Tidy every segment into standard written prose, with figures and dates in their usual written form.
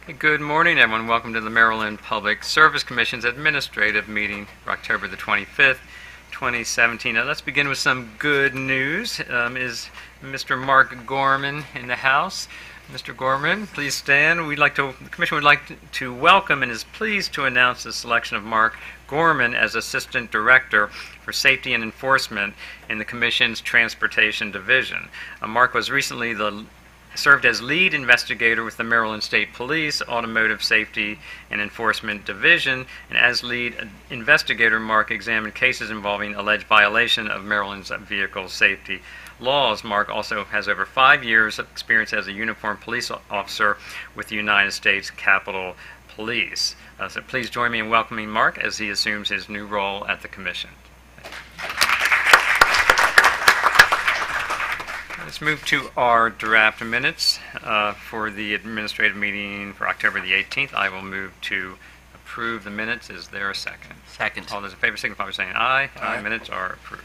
Good morning, everyone. Welcome to the Maryland Public Service Commission's administrative meeting for October the 25th, 2017. Now, let's begin with some good news. Is Mr. Mark Gorman in the house? Mr. Gorman, please stand. The Commission would like to welcome and is pleased to announce the selection of Mark Gorman as Assistant Director for Safety and Enforcement in the Commission's Transportation Division. Mark was recently served as lead investigator with the Maryland State Police Automotive Safety and Enforcement Division, and as lead investigator, Mark examined cases involving alleged violation of Maryland's vehicle safety laws. Mark also has over 5 years of experience as a uniformed police officer with the United States Capitol Police. So please join me in welcoming Mark as he assumes his new role at the Commission. Let's move to our draft minutes for the administrative meeting for October the 18th. I will move to approve the minutes. Is there a second? Second. All those in favor signify by saying aye. Aye. Minutes are approved.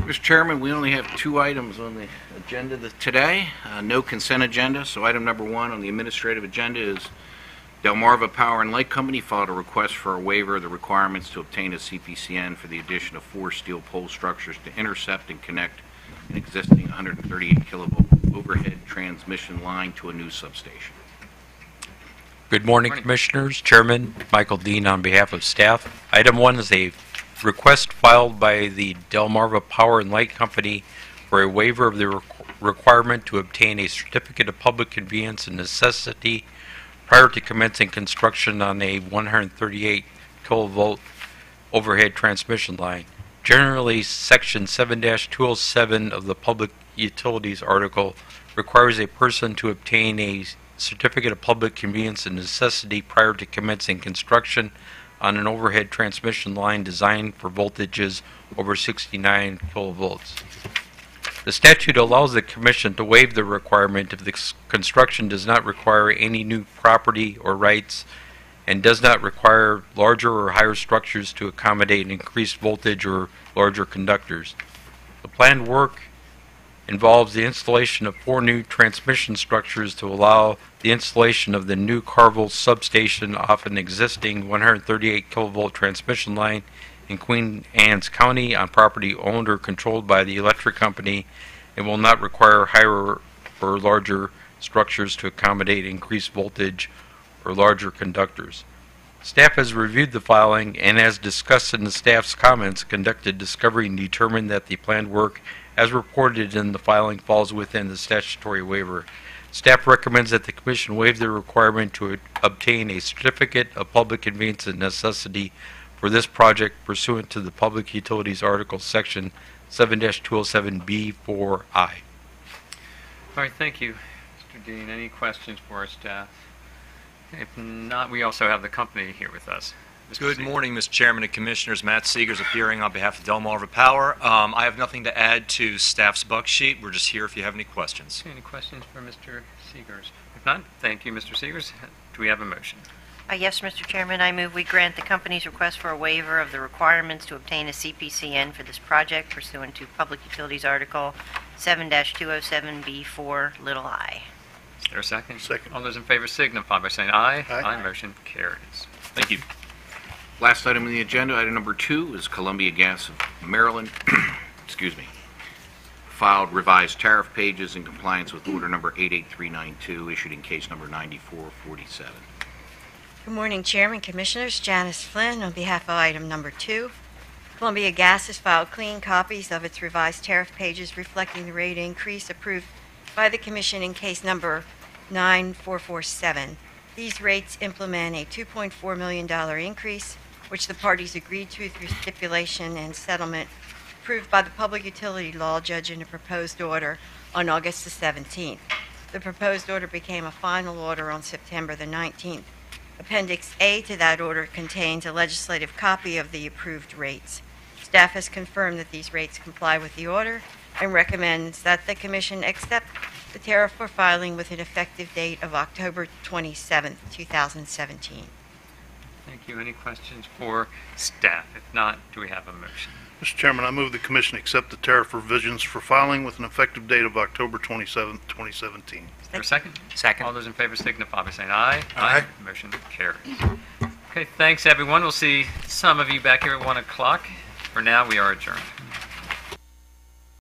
Mr. Chairman, we only have 2 items on the agenda today. No consent agenda. So item number 1 on the administrative agenda is Delmarva Power and Light Company filed a request for a waiver of the requirements to obtain a CPCN for the addition of 4 steel pole structures to intercept and connect an existing 138 kilovolt overhead transmission line to a new substation. Good morning, Commissioners. Chairman Michael Dean on behalf of staff. Item 1 is a request filed by the Delmarva Power and Light Company for a waiver of the requirement to obtain a certificate of public convenience and necessity prior to commencing construction on a 138 kilovolt overhead transmission line. Generally, Section 7-207 of the Public Utilities article requires a person to obtain a certificate of public convenience and necessity prior to commencing construction on an overhead transmission line designed for voltages over 69 kilovolts. The statute allows the Commission to waive the requirement if the construction does not require any new property or rights and does not require larger or higher structures to accommodate increased voltage or larger conductors. The planned work involves the installation of 4 new transmission structures to allow the installation of the new Carville substation off an existing 138 kilovolt transmission line in Queen Anne's County on property owned or controlled by the electric company, and will not require higher or larger structures to accommodate increased voltage or larger conductors. Staff has reviewed the filing and, as discussed in the staff's comments, conducted discovery and determined that the planned work as reported in the filing falls within the statutory waiver. Staff recommends that the Commission waive the requirement to obtain a certificate of public convenience and necessity for this project pursuant to the Public Utilities Article Section 7-207B4I. All right, thank you, Mr. Dean. Any questions for our staff? If not, we also have the company here with us. Good morning, Mr. Chairman and Commissioners. Matt Seegers appearing on behalf of Delmarva Power. I have nothing to add to staff's buck sheet. We're just here if you have any questions. Any questions for Mr. Seegers? If not, thank you, Mr. Seegers. Do we have a motion? Yes, Mr. Chairman, I move we grant the company's request for a waiver of the requirements to obtain a CPCN for this project pursuant to Public Utilities Article 7-207B4i. Is there a second? Second. All those in favor signify by saying aye. Aye. Motion carries. Thank you. Last item on the agenda, item number 2, is Columbia Gas of Maryland, filed revised tariff pages in compliance with order number 88392, issued in case number 9447. Good morning, Chairman, Commissioners. Janice Flynn on behalf of item number 2. Columbia Gas has filed clean copies of its revised tariff pages reflecting the rate increase approved by the Commission in case number 9447. These rates implement a $2.4 million increase, which the parties agreed to through stipulation and settlement approved by the Public Utility Law Judge in a proposed order on August the 17th. The proposed order became a final order on September the 19th. Appendix A to that order contains a legislative copy of the approved rates. Staff has confirmed that these rates comply with the order and recommends that the Commission accept the tariff for filing with an effective date of October 27, 2017. Thank you. Any questions for staff? If not, do we have a motion? Mr. Chairman, I move the commission accept the tariff revisions for filing with an effective date of October 27, 2017. Is there a second? Second. All those in favor signify by saying aye. Aye. Motion carries. Okay, thanks everyone. We'll see some of you back here at 1 o'clock. For now, we are adjourned.